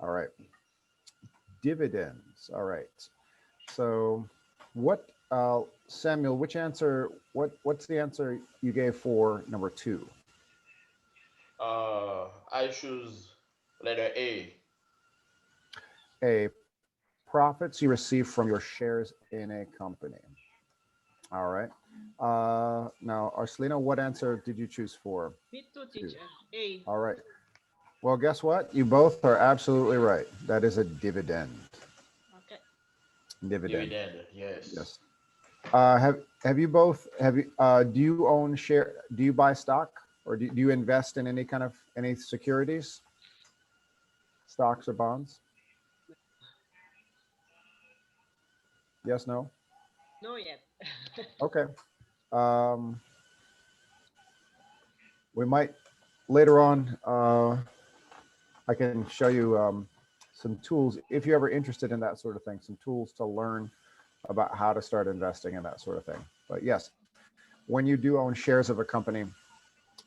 All right. Dividends. All right. So what, Samuel, which answer, what's the answer you gave for number two? I choose letter A. A, profits you receive from your shares in a company. All right. Now, Arcelino, what answer did you choose for Me too, two? teacher. A. All right. Well, guess what? You both are absolutely right. That is a dividend. Okay. Dividend. Dividend, yes. Yes. Have you both do you own share? Do you buy stock or do you invest in any kind of any securities, stocks or bonds? Yes, no. No yet. Okay. Um, we might later on. I can show you some tools if you're ever interested in that sort of thing. Some tools to learn about how to start investing in that sort of thing. But yes, when you do own shares of a company,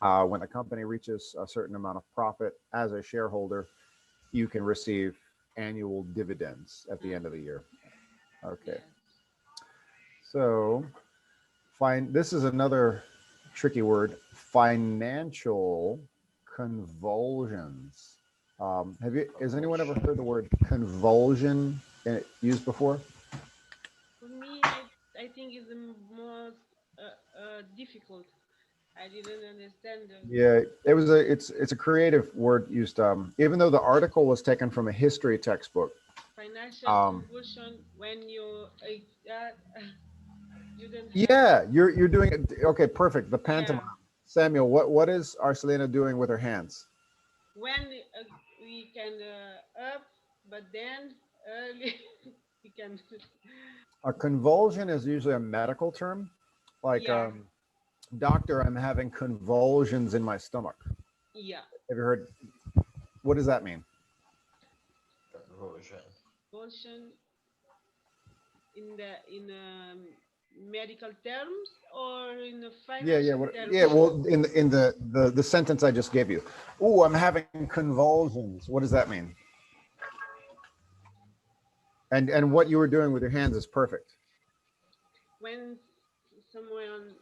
when the company reaches a certain amount of profit as a shareholder, you can receive annual dividends at the end of the year. Okay. Yes. So fine. This is another tricky word, financial convulsions. Has anyone ever heard the word convulsion used before? For me, I think it's the most difficult. I didn't understand the Yeah, it's a creative word used. Even though the article was taken from a history textbook. financial Um, conversion when uh, you don't have. yeah, you're doing it. Okay, perfect. The Yeah. pantomime. Samuel, what is Arcelina doing with her hands? When we can up, but then early we can. A convulsion is usually a medical term, like Yeah. doctor, I'm having convulsions in my stomach. Yeah. Have you heard? What does that mean? Conversion. Conversion in medical terms or in the Yeah, yeah. financial What? terms. Yeah. Well, in the sentence I just gave you. Oh, I'm having convulsions. What does that mean? And what you were doing with your hands is perfect. When someone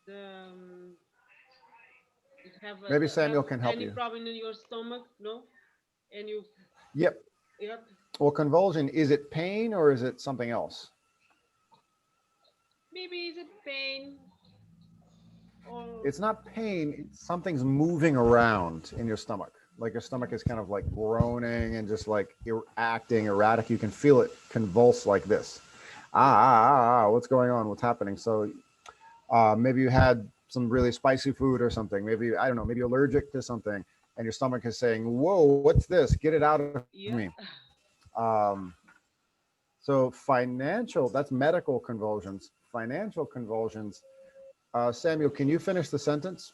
the you Maybe have Samuel can help any you. problem in your stomach, no, and you Yep. yep, Well, convulsion, is it pain or is it something else? maybe is it pain or It's not pain. It's something's moving around in your stomach. Like your stomach is kind of like groaning and just like acting erratic. You can feel it convulse like this. What's going on? What's happening? So maybe you had some really spicy food or something. Maybe, I don't know, maybe you're allergic to something and your stomach is saying, whoa, what's this? Get it out of me. yeah. Um, so financial, that's medical convulsions. Financial convulsions. Samuel, can you finish the sentence?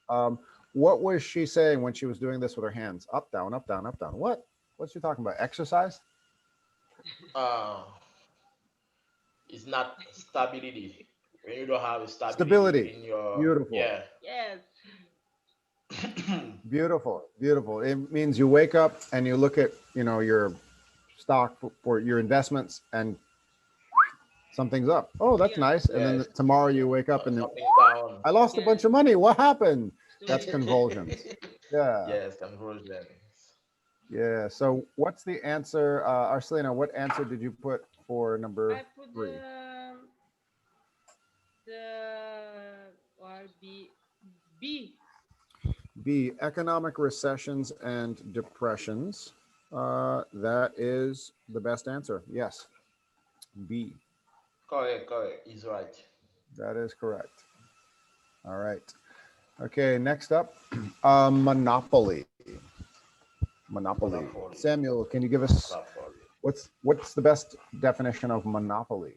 Um, what was she saying when she was doing this with her hands? Up, down, up, down, up, down. What? What's she talking about? Exercise? Uh, it's not stability. When you don't have a stability Stability. in your, Beautiful. yeah. Yes. Beautiful. Beautiful. It means you wake up and you look at, your stock for your investments and something's up. Oh, that's Yeah. nice. And then Yes, tomorrow you wake up and then something down. I lost a Yes. bunch of money. What happened? That's Stability. convulsions. Yeah. Yes, conversion. Yeah. So what's the answer? Arcelina, what answer did you put for number I put three? the or B. B, economic recessions and depressions. That is the best answer. Yes. B. Correct, correct. Is right. That is correct. All right. Okay. Next up, monopoly. Monopoly. Monopoly. Samuel, can you give us Monopoly. what's the best definition of monopoly?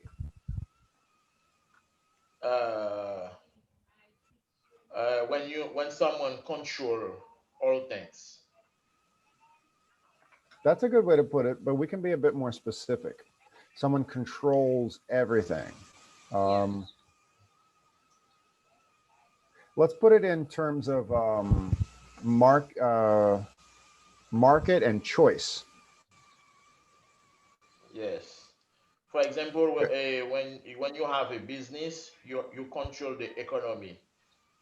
Uh, when someone control all things. That's a good way to put it, but we can be a bit more specific. Someone controls everything. Yes. Um, let's put it in terms of market and choice. Yes. For example, when you have a business, you control the economy,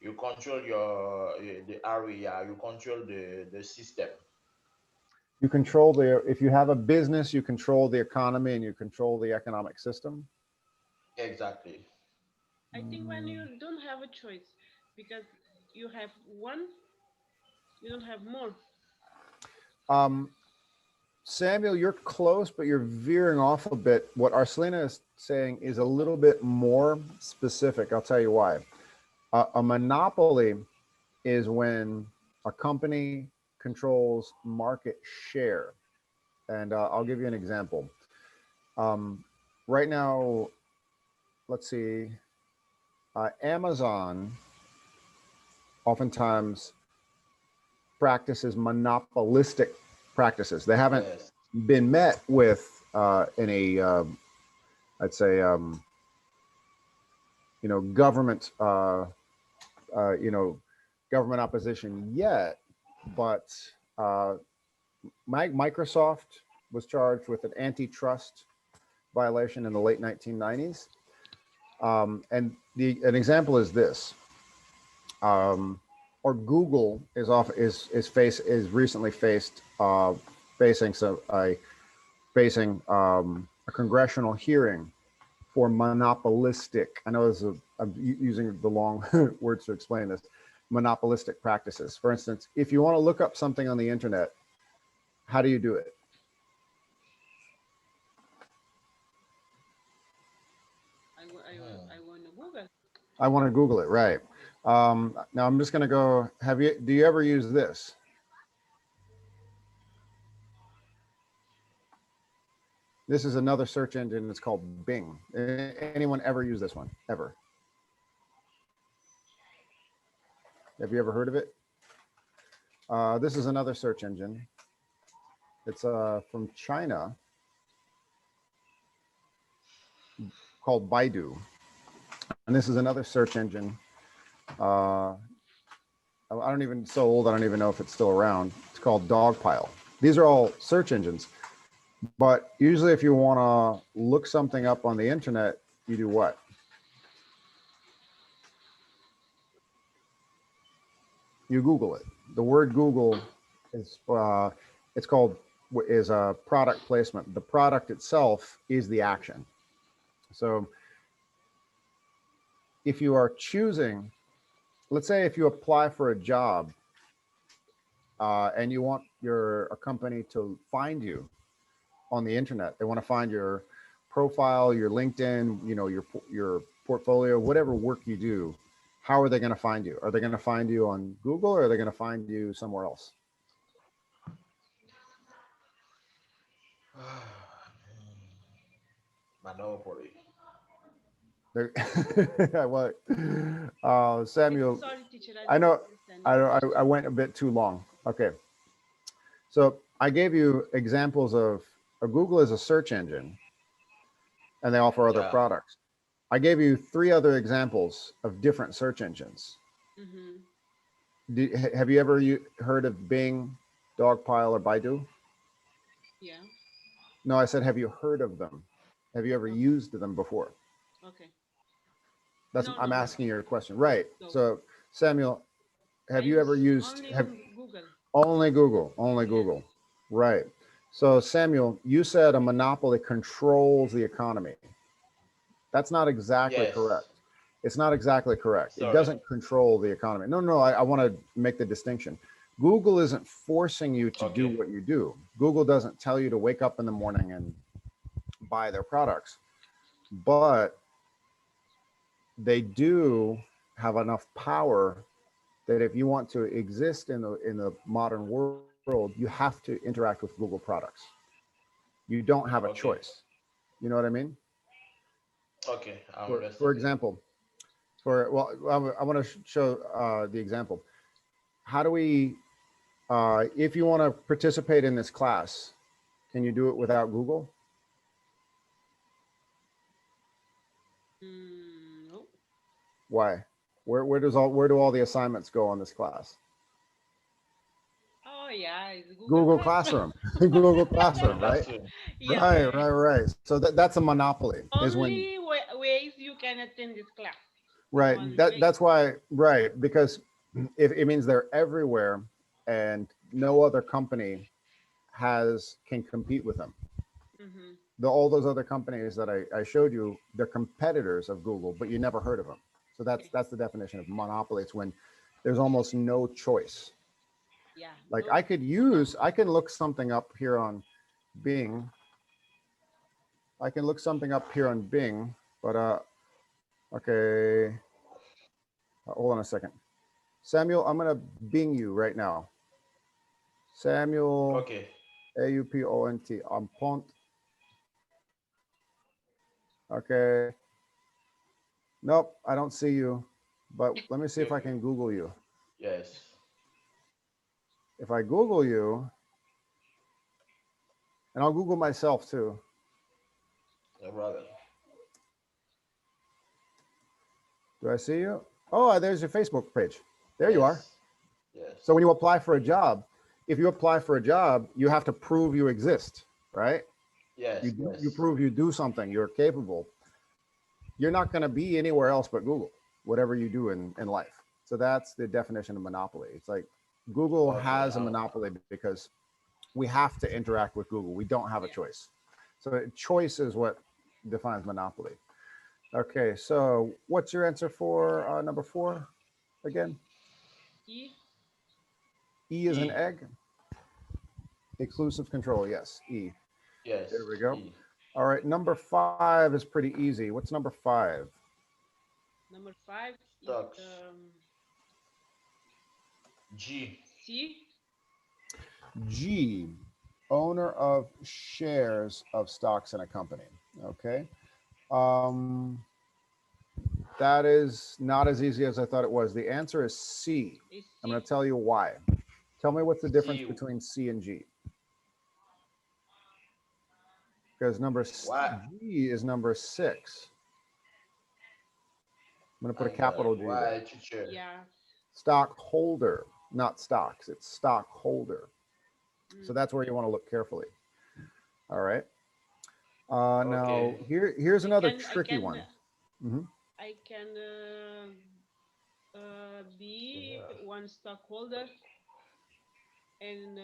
you control the area, you control the system. You control if you have a business, you control the economy and you control the economic system. Exactly. I think when you don't have a choice, because you have one, you don't have more. Um, Samuel, you're close, but you're veering off a bit. What Arcelina is saying is a little bit more specific. I'll tell you why. A monopoly is when a company controls market share. And I'll give you an example. Um, right now, let's see, Amazon oftentimes practices monopolistic practices. They haven't Yes. been met with any, I'd say, government, government opposition yet, but uh, Microsoft was charged with an antitrust violation in the late 1990s. And an example is this, or Google is recently facing a congressional hearing for monopolistic. I know I'm using the long words to explain this. Monopolistic practices. For instance, if you want to look up something on the internet, how do you do it? I want to Google. I want to Google it, right? Now I'm just going to go. Do you ever use this? This is another search engine. It's called Bing. Anyone ever use this one? Ever? Have you ever heard of it? This is another search engine. It's from China called Baidu. And this is another search engine. I don't even, so old, I don't even know if it's still around. It's called Dogpile. These are all search engines. But usually if you want to look something up on the internet, you do what? You Google it. The word Google is, it's called, is a product placement. The product itself is the action. So if you are choosing, let's say if you apply for a job and you want a company to find you on the internet, they want to find your profile, your LinkedIn, your portfolio, whatever work you do. How are they going to find you? Are they going to find you on Google, or are they going to find you somewhere else? Monopoly. What? Samuel, Sorry, teacher, I I don't know understand I, your I question. I went a bit too long. Okay. So I gave you examples of Google is a search engine and they offer other Yeah. products. I gave you 3 other examples of different search engines. Mm-hmm. Have you ever heard of Bing, Dogpile, or Baidu? Yeah. No, I said, have you heard of them? Have you ever Okay. used them before? Okay. I'm No. asking you a question. Right. No. So, Samuel, I have you ever use used, only have Google. only Google, only Yes. Google. Right. So, Samuel, you said a monopoly controls the economy. That's not exactly Yes. correct. It's not exactly correct. It Sorry. doesn't control the economy. No, I want to make the distinction. Google isn't forcing you to do Okay. what you do. Google doesn't tell you to wake up in the morning and buy their products, but they do have enough power that if you want to exist in the modern world, you have to interact with Google products. You don't have a Okay. choice. You know what I mean? Okay. I For understand it. example, I want to show the example. How do we, if you want to participate in this class, can you do it without Google? No. Why? Where do all the assignments go on this class? Oh yeah, it's Google Classroom. Classroom, Google Google Classroom, right? Classroom. Yeah, yeah, Right, yeah. right, right. So that's a monopoly is when, Only ways you can attend this class in right. one place. That's why, right. Because it means they're everywhere and no other company can compete with them. Mm-hmm. All those other companies that I showed you, they're competitors of Google, but you never heard of them. So Okay. that's the definition of monopoly. It's when there's almost no choice. Yeah. Like No. I can look something up here on Bing. I can look something up here on Bing, but okay, hold on a second. Samuel, I'm gonna Bing you right now. Samuel, Okay. Aupont, on Pont. Okay. Nope, I don't see you. But let me see if I can Google you. Yes. If I Google you, and I'll Google myself too. No problem. Do I see you? Oh, there's your Facebook page. There you are. Yes. So when you apply for a job, if you apply for a job, you have to prove you exist, right? Yes. You prove you do something, you're capable. You're not going to be anywhere else but Google, whatever you do in life. So that's the definition of monopoly. It's like Google Okay, has a monopoly because we have to interact with Google. We don't have a choice. So choice is what defines monopoly. Okay, so what's your answer for number 4 again? E. E is an E. egg. Exclusive control, yes, E. Yes. There we go. E. All right, number 5 is pretty easy. What's number 5? Number 5 is Stocks. G. C. G, owner of shares of stocks in a company. Okay. That is not as easy as I thought it was. The answer is C. Is I'm C. going to tell you why. Tell me what's the difference C. between C and G. Because Why? G is number 6. I'm going to put a capital G there. Why, teacher? Yeah. Stockholder, not stocks. It's stockholder. So that's where you want to look carefully. All right. Now here's another tricky one. I can be one stockholder and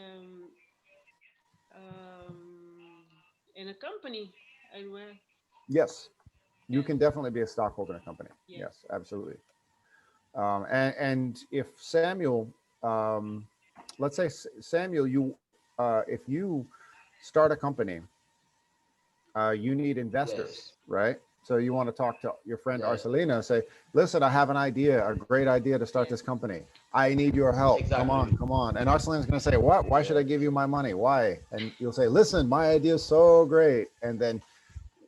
in a company and where. Yes, you can definitely be a stockholder in a company. Yeah. Yes, absolutely. And if Samuel, let's say Samuel, if you start a company, you need investors, right? So you want to talk to your friend Arcelina, say, listen, I have an idea, a great idea to start this company. I need your help. Exactly. Come on. And Arcelina's going to say, what? Why should I give you my money? Why? And you'll say, listen, my idea is so great. And then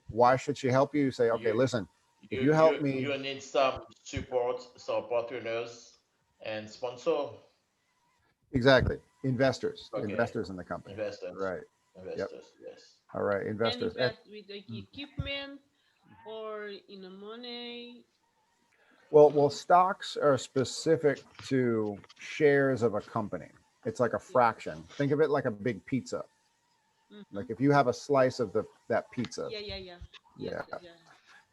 why should she help you? You say, okay, listen, if you help me. You need some support, some partners and sponsor. Exactly. Investors, Okay. investors in the company. Investors. Right. Investors, yes. All right, investors. Can invest with the equipment or in the money. Well, stocks are specific to shares of a company. It's like a fraction. Think of it like a big pizza. Like if you have a slice of that pizza. Yeah.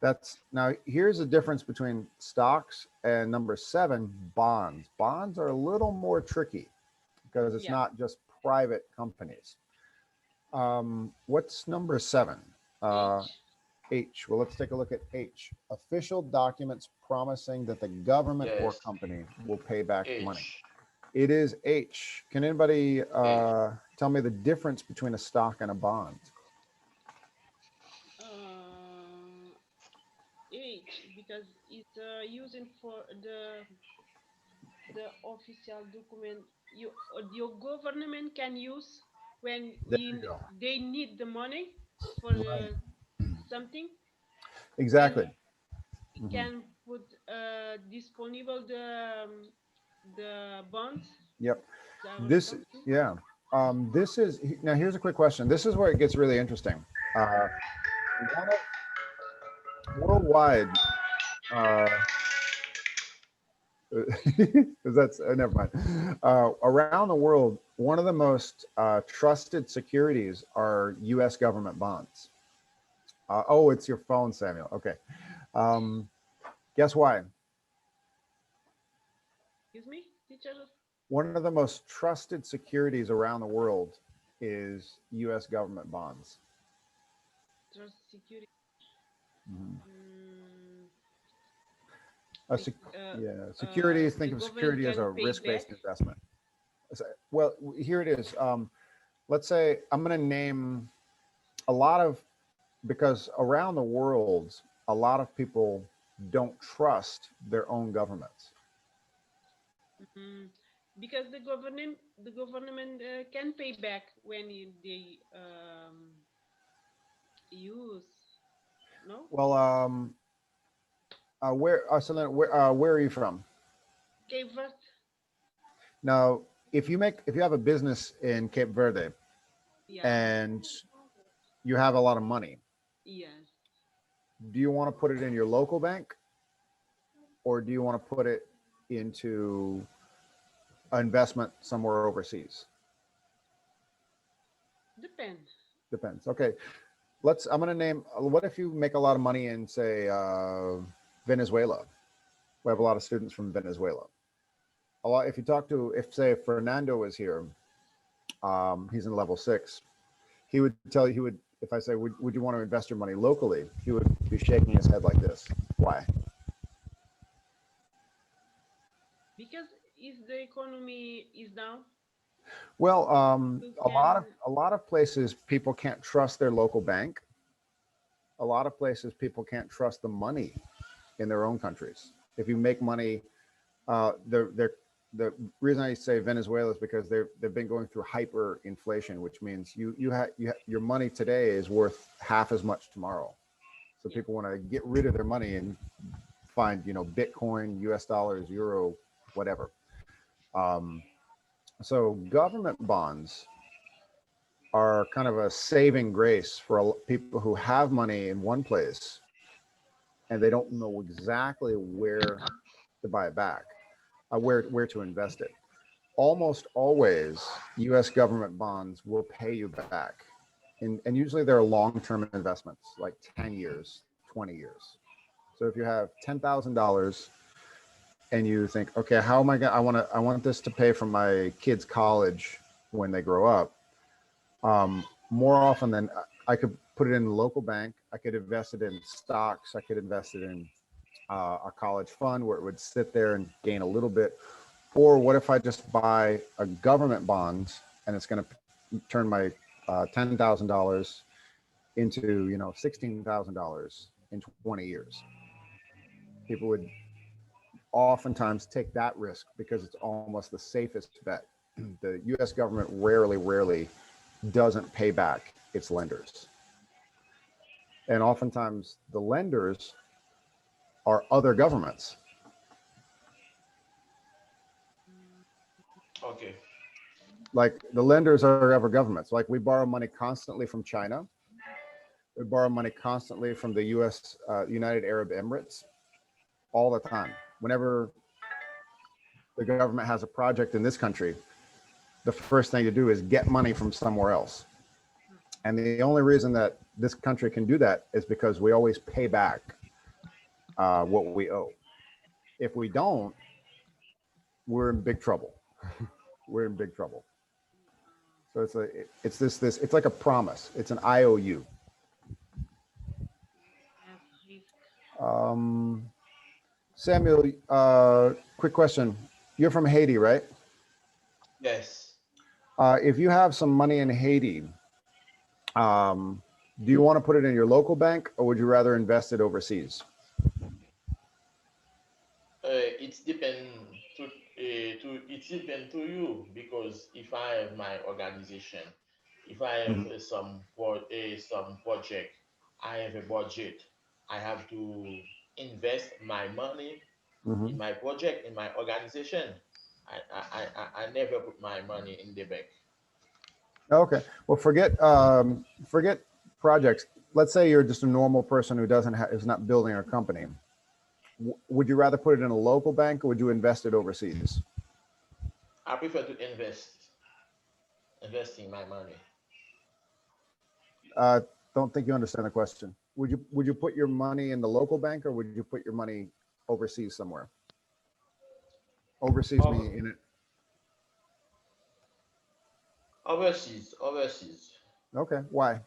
That's now here's the difference between stocks and number 7, bonds. Bonds are a little more tricky because it's not just private companies. What's number 7? H. Well, let's take a look at H. Official documents promising that the government or company will pay back money. It is H. Can anybody tell me the difference between a stock and a bond? H, because it's using for the official document your government can use when they need the money for something. Exactly. You can put disponible the bonds. Yep. This is now. Here's a quick question. This is where it gets really interesting. Worldwide, because that's never mind. Around the world, one of the most trusted securities are U.S. government bonds. Oh, it's your phone, Samuel. Okay. Guess why? Excuse me, teacher. One of the most trusted securities around the world is U.S. government bonds. Trust security. Mhm. Mm, Yeah, securities. Think the of government security as a can pay risk-based back. investment. Well, here it is. Let's say I'm going to name a lot of, because around the world, a lot of people don't trust their own governments. Mm, because the government can pay back when they use. No. Well, so then where are you from? Cape Verde. Now, if you have a business in Cape Verde Yeah. and you have a lot of money, Yes. do you want to put it in your local bank, or do you want to put it into investment somewhere overseas? Depends. Depends. Okay, I'm going to name, what if you make a lot of money in, say, Venezuela? We have a lot of students from Venezuela. A lot, if you talk to, if say Fernando was here, he's in level 6, he would tell you, if I say, would you want to invest your money locally? He would be shaking his head like this. Why? Because if the economy is down, Well, you a lot of can. places people can't trust their local bank. A lot of places people can't trust the money in their own countries. If you make money, the reason I say Venezuela is because they've been going through hyperinflation, which means your money today is worth half as much tomorrow. So Yeah. people want to get rid of their money and find, Bitcoin, US dollars, euro, whatever. So government bonds are kind of a saving grace for people who have money in one place and they don't know exactly where to buy it back, where to invest it. Almost always, U.S. government bonds will pay you back, and usually they're long-term investments, like 10 years, 20 years. So if you have $10,000 and you think, okay, how am I going? I want this to pay for my kids' college when they grow up. More often than I could put it in the local bank. I could invest it in stocks. I could invest it in a college fund where it would sit there and gain a little bit. Or what if I just buy a government bond and it's going to turn my $10,000 into $16,000 in 20 years? People would oftentimes take that risk because it's almost the safest bet. The U.S. government rarely doesn't pay back its lenders. And oftentimes the lenders are other governments. Okay. Like the lenders are other governments. Like we borrow money constantly from China. We borrow money constantly from the U.S., United Arab Emirates, all the time. Whenever the government has a project in this country, the first thing to do is get money from somewhere else. And the only reason that this country can do that is because we always pay back what we owe. If we don't, we're in big trouble. We're in big trouble. So it's like a promise. It's an IOU. Yes, risk. Um, Samuel, quick question. You're from Haiti, right? Yes. If you have some money in Haiti, do you want to put it in your local bank or would you rather invest it overseas? It's depend it's depend to you, because if I have my organization, if I have Mhm. some project, I have a budget, I have to invest my money in Mhm. my project, in my organization. I never put my money in the bank. Okay. Well, forget projects. Let's say you're just a normal person who is not building a company. would you rather put it in a local bank or would you invest it overseas? I prefer to investing my money. Don't think you understand the question. Would you put your money in the local bank or would you put your money overseas somewhere? Overseas meaning in it. Overseas. Okay, why?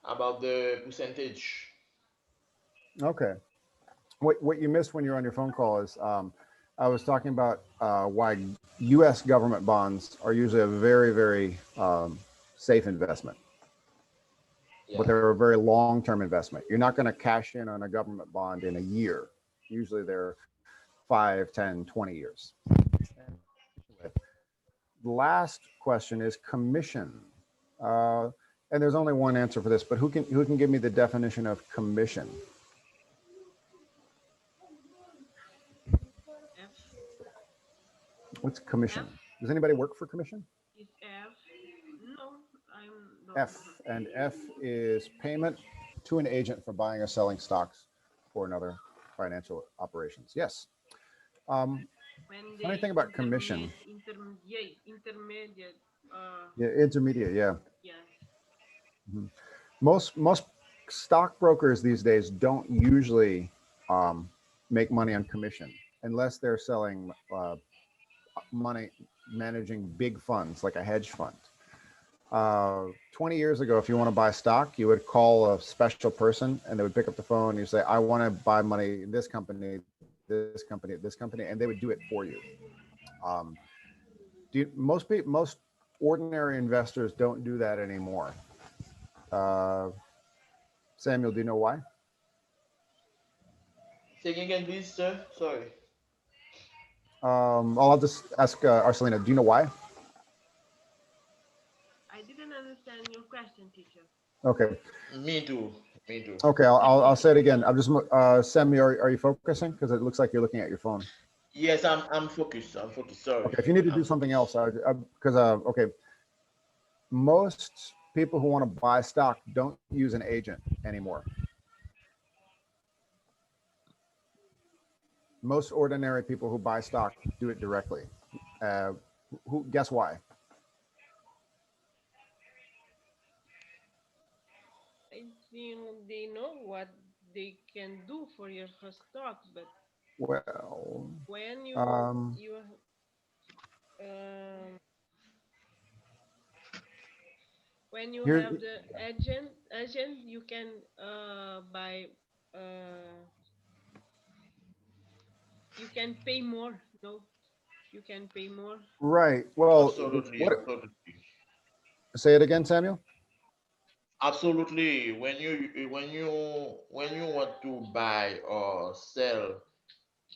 About the percentage. Okay. What you missed when you're on your phone call is I was talking about why U.S. government bonds are usually a very, very safe investment. Yeah. But they're a very long-term investment. You're not going to cash in on a government bond in a year. Usually they're 5, 10, 20 years. The last question is commission. And there's only one answer for this, but who can give me the definition of commission? F What's commission? Does anybody work for commission? is F. No, I'm not. F, and F is payment to an agent for buying or selling stocks for another financial operations. Yes. When Funny thing about commission. Intermediate. Yeah, intermediate. Yeah. Yes. Most stockbrokers these days don't usually make money on commission unless they're selling money managing big funds like a hedge fund. 20 years ago, if you want to buy stock, you would call a special person and they would pick up the phone and you say, I want to buy money in this company, this company, this company, and they would do it for you. Most ordinary investors don't do that anymore. Samuel, do you know why? Say again, please, sir. Sorry. I'll just ask Arcelina, do you know why? I didn't understand your question, teacher. Okay. Me too. Okay, I'll say it again. I'm just Samuel, are you focusing? Because it looks like you're looking at your phone. Yes, I'm focused. Sorry. Okay, if you need to do something else, because okay, most people who want to buy stock don't use an agent anymore. Most ordinary people who buy stock do it directly. Guess why? I think they know what they can do for your stock, but well, when you have the agent, you can buy. You can pay more. No, you can pay more. Right. Well, absolutely. Say it again, Samuel. Absolutely. When you want to buy or sell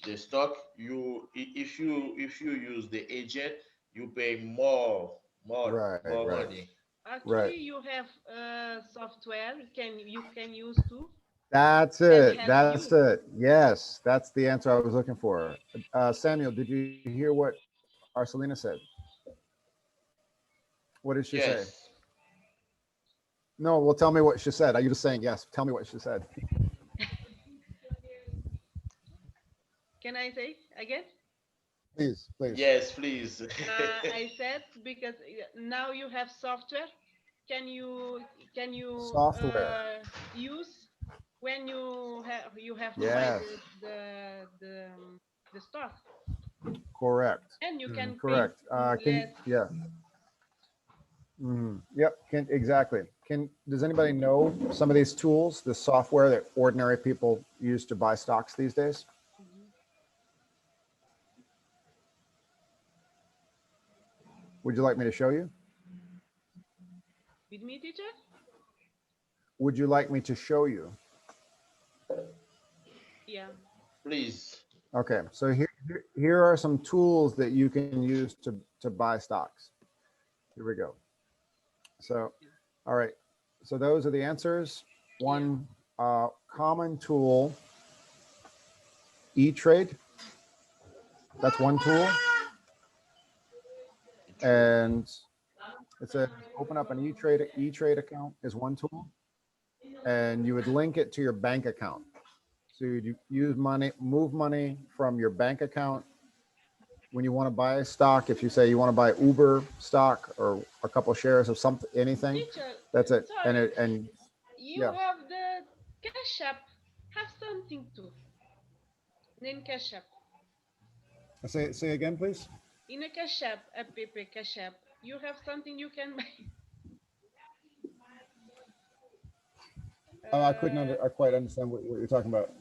the stock, if you use the agent, you pay more money. Actually, you have software you can use too. That's it. That's it. Yes, that's the answer I was looking for. Samuel, did you hear what Arcelina said? What did she say? No, well, tell me what she said. Are you just saying yes? Tell me what she said. Can I say again? Please. Yes, please. I said because now you have software. Can you software use when you have to buy the stock? Correct. And you can correct. Yeah. Yep. Exactly. Does anybody know some of these tools, the software that ordinary people use to buy stocks these days? Would you like me to show you? With me, teacher? Would you like me to show you? Yeah. Please. Okay, so here are some tools that you can use to buy stocks. Here we go. So, all right. So those are the answers. One common tool, E-Trade. That's one tool. And it says open up an E-Trade account is one tool. And you would link it to your bank account. So you use money, move money from your bank account when you want to buy stock. If you say you want to buy Uber stock or a couple shares of something, anything, Teacher, that's it. sorry, And you yeah, have the cash app. Have something too. Then cash app. say again, please. In a cash app, cash app, you have something you can buy. I couldn't quite understand what you're talking about.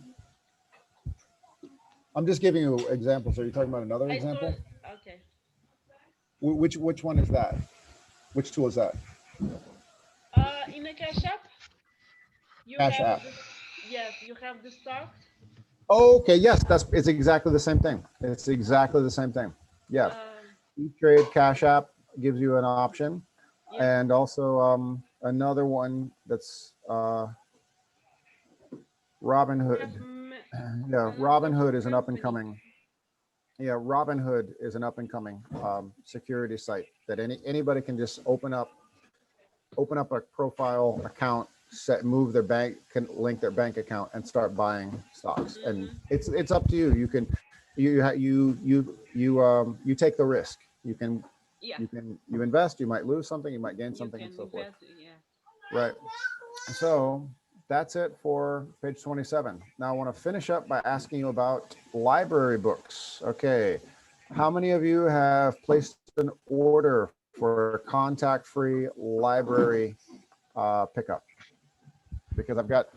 I'm just giving you examples. Are you talking about another I told, example? okay. Which one is that? Which tool is that? In a cash app, you Cash have app. the, yes, you have the stocks. Okay, yes, it's exactly the same thing. It's exactly the same thing. Yeah. E-Trade Cash App gives you an option. Yeah. And also another one that's Robinhood. Yeah, Robinhood is an up and coming. Yeah, Robinhood is an up and coming security site that anybody can just open up a profile account, move their bank, can link their bank account and start buying stocks. And it's up to you. You can you take the risk. You can you invest, you might lose something, you might gain something, and so forth. Right. So that's it for page 27. Now I want to finish up by asking you about library books. Okay. How many of you have placed an order for contact-free library pickup? Because I've got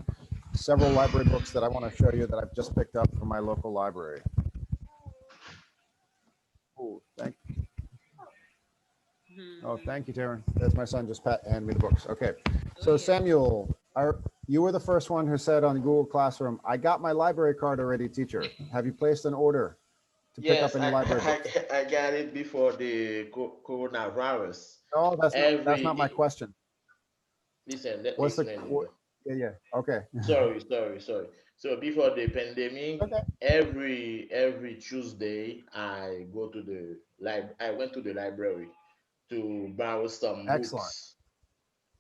several library books that I want to show you that I've just picked up from my local library. Oh, thank you. Oh, thank you, Taryn. That's my son just handed me the books. Okay. So Samuel, you were the first one who said on Google Classroom, I got my library card already, teacher. Have you placed an order to pick up any library books? I got it before the coronavirus. No, that's not my question. Listen, let me What's explain you. Yeah. Okay. Sorry. So before the pandemic, Okay. every Tuesday I go to the I went to the library to borrow some Excellent. books.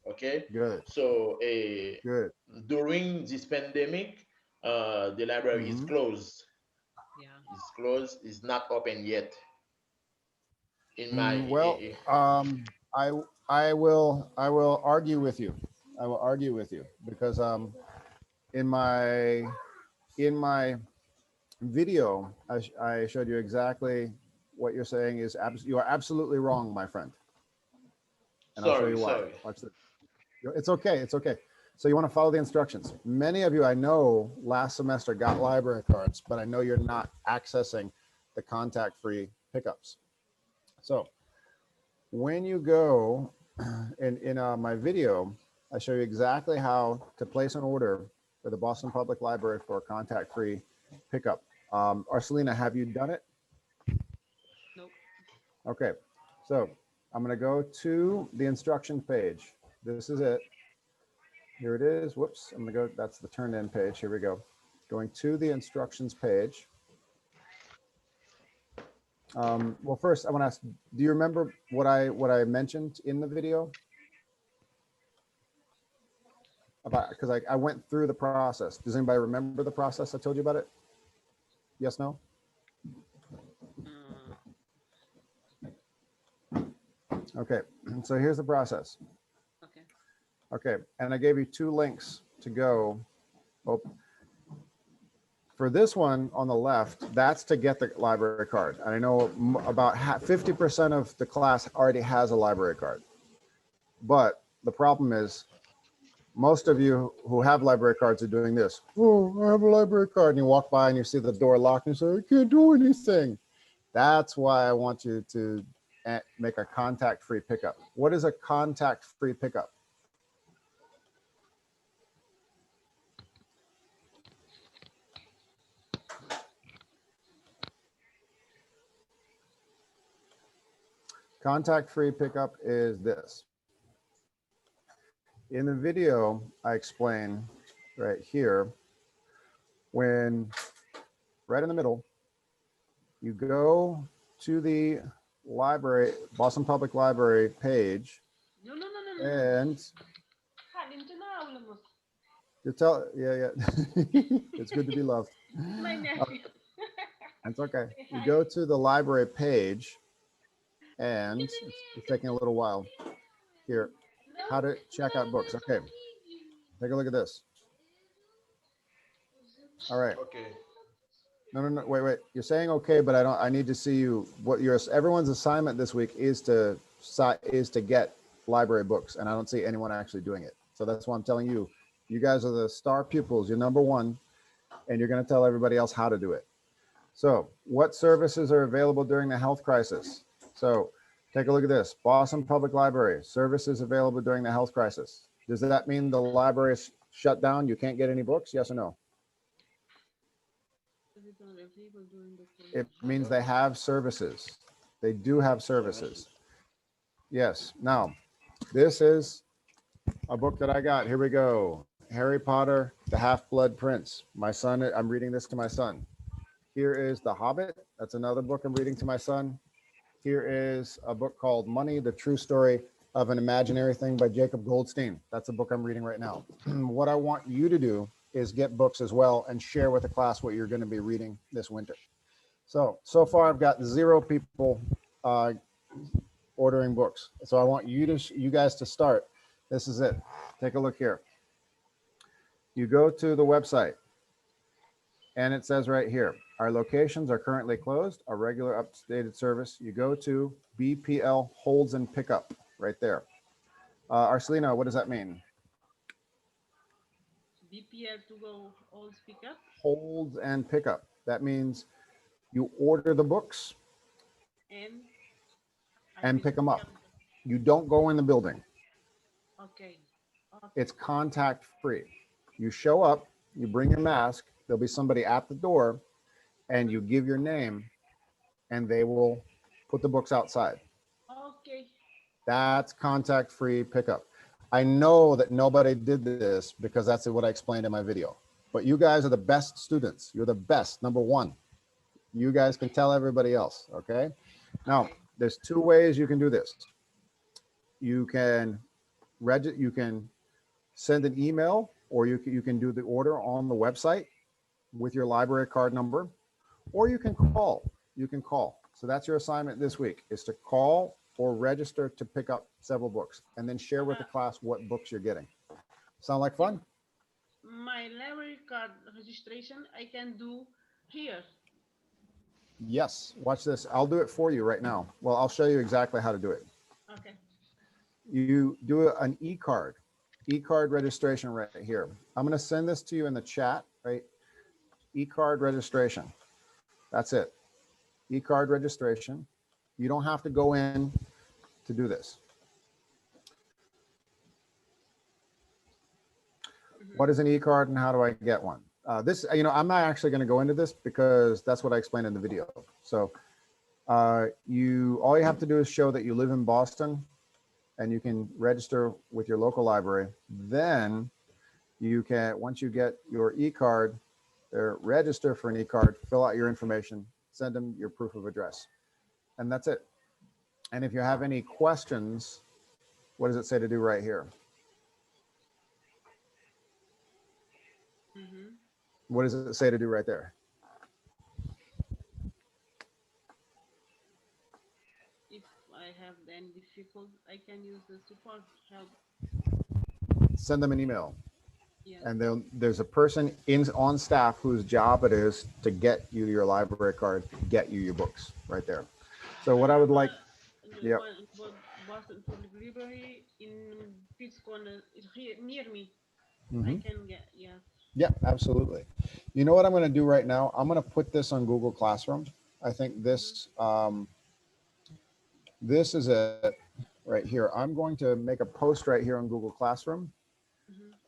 Okay. Good. So Good. during this pandemic, the library is closed. Yeah. It's closed. It's not open yet. In my Well, I will argue with you. I will argue with you because in my video I showed you exactly what you're saying is you are absolutely wrong, my friend. And I'll show you why. Watch this. It's okay. It's okay. So you want to follow the instructions. Many of you I know last semester got library cards, but I know you're not accessing the contact-free pickups. So when you go in my video, I show you exactly how to place an order for the Boston Public Library for a contact-free pickup. Arcelina, have you done it? Nope. Okay, so I'm going to go to the instruction page. This is it. Here it is. Whoops, I'm going to go. That's the turned in page. Here we go. Going to the instructions page. Well, first I want to ask, do you remember what I mentioned in the video? About, because I went through the process. Does anybody remember the process I told you about it? Yes, no? Okay, so here's the process. Okay, and I gave you 2 links to go. Oh, for this one on the left, that's to get the library card. And I know about 50% of the class already has a library card. But the problem is, most of you who have library cards are doing this. Oh, I have a library card. And you walk by and you see the door locked and you say, I can't do anything. That's why I want you to make a contact-free pickup. What is a contact-free pickup? Contact-free pickup is this. In the video, I explain right here, when right in the middle, you go to the library, Boston Public Library page, and Yeah. It's good to be loved. My nephew. It's okay. Say You hi. go to the library page, and it's taking a little while. Here, how to check out books. Okay, take a look at this. All right. Okay. No. Wait. You're saying okay, but I need to see you. What your everyone's assignment this week is to get library books, and I don't see anyone actually doing it. So that's why I'm telling you. You guys are the star pupils. You're number one, and you're going to tell everybody else how to do it. So, what services are available during the health crisis? So, take a look at this. Boston Public Library, services available during the health crisis. Does that mean the library is shut down? You can't get any books? Yes or no? It means they have services. They do have services. Yes. Now, this is a book that I got. Here we go. Harry Potter, the Half-Blood Prince. My son, I'm reading this to my son. Here is The Hobbit. That's another book I'm reading to my son. Here is a book called Money, the True Story of an Imaginary Thing by Jacob Goldstein. That's a book I'm reading right now. What I want you to do is get books as well and share with the class what you're going to be reading this winter. So far I've got 0 people ordering books. So I want you guys to start. This is it. Take a look here. You go to the website, and it says right here, our locations are currently closed. Our regular updated service. You go to BPL holds and pickup right there. Arcelina, what does that mean? BPL to go all speak up. Holds and pickup. That means you order the books and pick them up. You don't go in the building. Okay. It's contact free. You show up, you bring your mask, there'll be somebody at the door, and you give your name, and they will put the books outside. Okay. That's contact free pickup. I know that nobody did this because that's what I explained in my video, but you guys are the best students. You're the best, number one. You guys can tell everybody else, okay? Now, there's 2 ways you can do this. You can send an email, or you can do the order on the website with your library card number, or you can call. You can call. So that's your assignment this week, is to call or register to pick up several books, and then share with the class what books you're getting. Sound like fun? My library card registration I can do here. Yes. Watch this. I'll do it for you right now. Well, I'll show you exactly how to do it. Okay. You do an e-card registration right here. I'm going to send this to you in the chat, right? E-card registration. That's it. E-card registration. You don't have to go in to do this. What is an e-card and how do I get one? I'm not actually going to go into this because that's what I explained in the video. So all you have to do is show that you live in Boston, and you can register with your local library. Then you can, once you get your e-card, register for an e-card, fill out your information, send them your proof of address, and that's it. And if you have any questions, what does it say to do right here? What does it say to do right there? If I have any difficulty, I can use the support help. Send them an email. Yes. And there's a person on staff whose job it is to get you your library card, get you your books right there. So what I would like, yeah. Boston Public Library in Pete's Corner near me. I can get, yes. Yeah, absolutely. You know what I'm going to do right now? I'm going to put this on Google Classroom. I think this, this is it right here. I'm going to make a post right here on Google Classroom,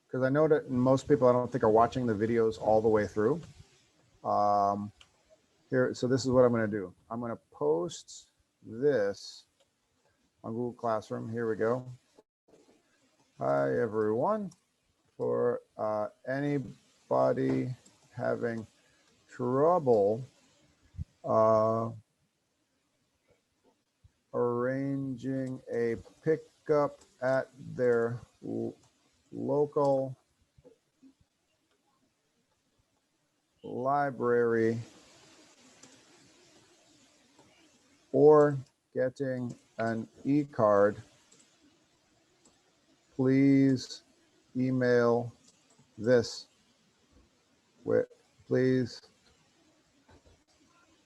because I know that most people, I don't think, are watching the videos all the way through. Here, so this is what I'm going to do. I'm going to post this on Google Classroom. Here we go. Hi, everyone. For anybody having trouble arranging a pickup at their local library or getting an e-card, please email this with, please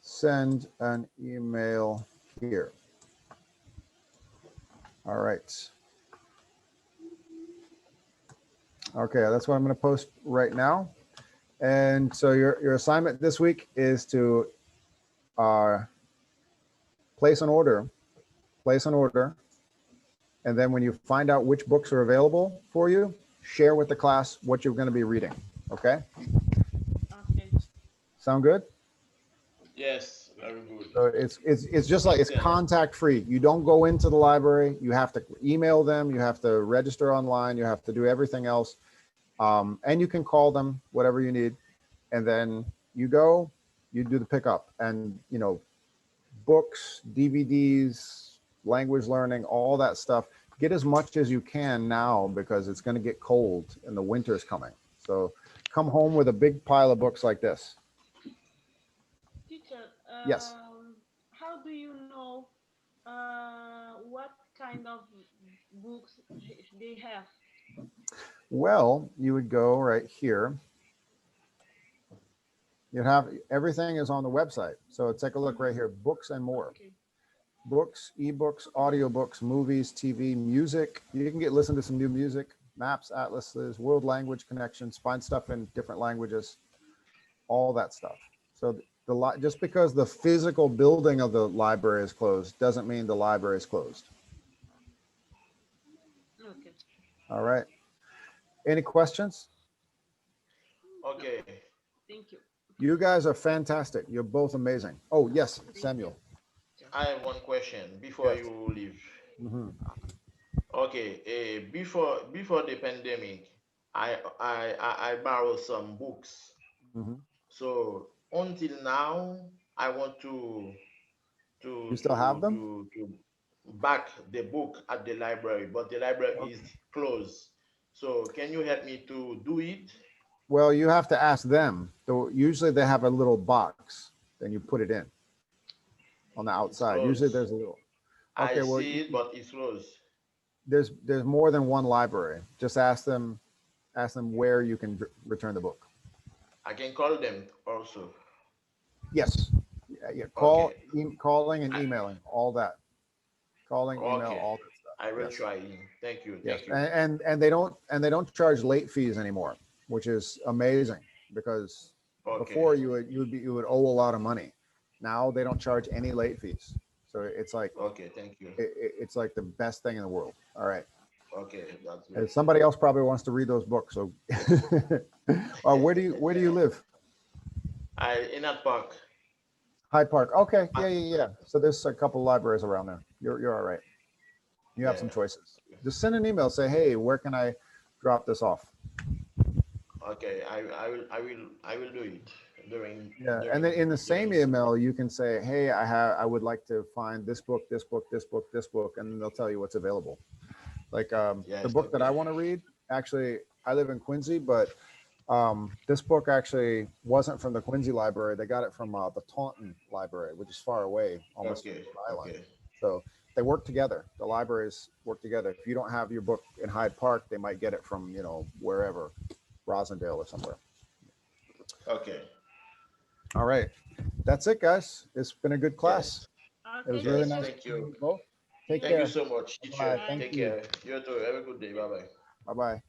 send an email here. All right. Okay, that's what I'm going to post right now. And so your assignment this week is to place an order, and then when you find out which books are available for you, share with the class what you're going to be reading. Okay? Okay. Sound good? Yes, very good. So it's just like, it's contact free. You don't go into the library. You have to email them. You have to register online. You have to do everything else. And you can call them, whatever you need. And then you go, you do the pickup, and, you know, books, DVDs, language learning, all that stuff. Get as much as you can now, because it's going to get cold and the winter's coming. So come home with a big pile of books like this. Teacher, Yes. how do you know what kind of books they have? Well, you would go right here. You'd have, everything is on the website. So take a look right here, books and more. Okay. Books, ebooks, audiobooks, movies, TV, music. You can listen to some new music, maps, atlases, world language connections, find stuff in different languages, all that stuff. So just because the physical building of the library is closed doesn't mean the library is closed. Okay. All right. Any questions? Okay. Thank you. You guys are fantastic. You're both amazing. Oh, yes, Samuel. I have one question before Yes. you leave. Mm-hmm. Okay, before the pandemic, I borrowed some books. Mm-hmm. So until now, I want to You still have them? back the book at the library, but the library is closed. So can you help me to do it? Well, you have to ask them. So usually they have a little box, then you put it in on the outside. closed. Usually there's a little. Okay, I well, see it, but it's closed. there's more than one library. Just ask them where you can return the book. I can call them also. Yes. Yeah. Call, Okay. calling and emailing, all that. Calling, email, Okay. all that stuff. I will Yes. try. Thank you. Yes. Thank you. And they don't charge late fees anymore, which is amazing, because before Okay. you would owe a lot of money. Now they don't charge any late fees. So it's like, Okay. Thank you. it's like the best thing in the world. All right. Okay. That's And good. somebody else probably wants to read those books. So where do you live? In that park. Hyde Park. Okay. Yeah. So there's a couple libraries around there. You're all right. You have some Yeah. choices. Just send an email, say, hey, where can I drop this off? Okay. I will do it during. Yeah. during And then in the same during- email, you can say, hey, I would like to find this book, this book, this book, this book, and then they'll tell you what's available. Like the Yes, book that I okay. want to read, actually, I live in Quincy, but this book actually wasn't from the Quincy library. They got it from the Taunton library, which is far away, almost Okay. from Rhode Island. Okay. So they work together. The libraries work together. If you don't have your book in Hyde Park, they might get it from, wherever, Rosendale or somewhere. Okay. All right. That's it, guys. It's been a good class. It was Okay, really Yes, nice. thank you. Both. Take Thank care. you so much, teacher. Bye. Thank Take you. care. You too. Have a good day. Bye bye. Bye-bye.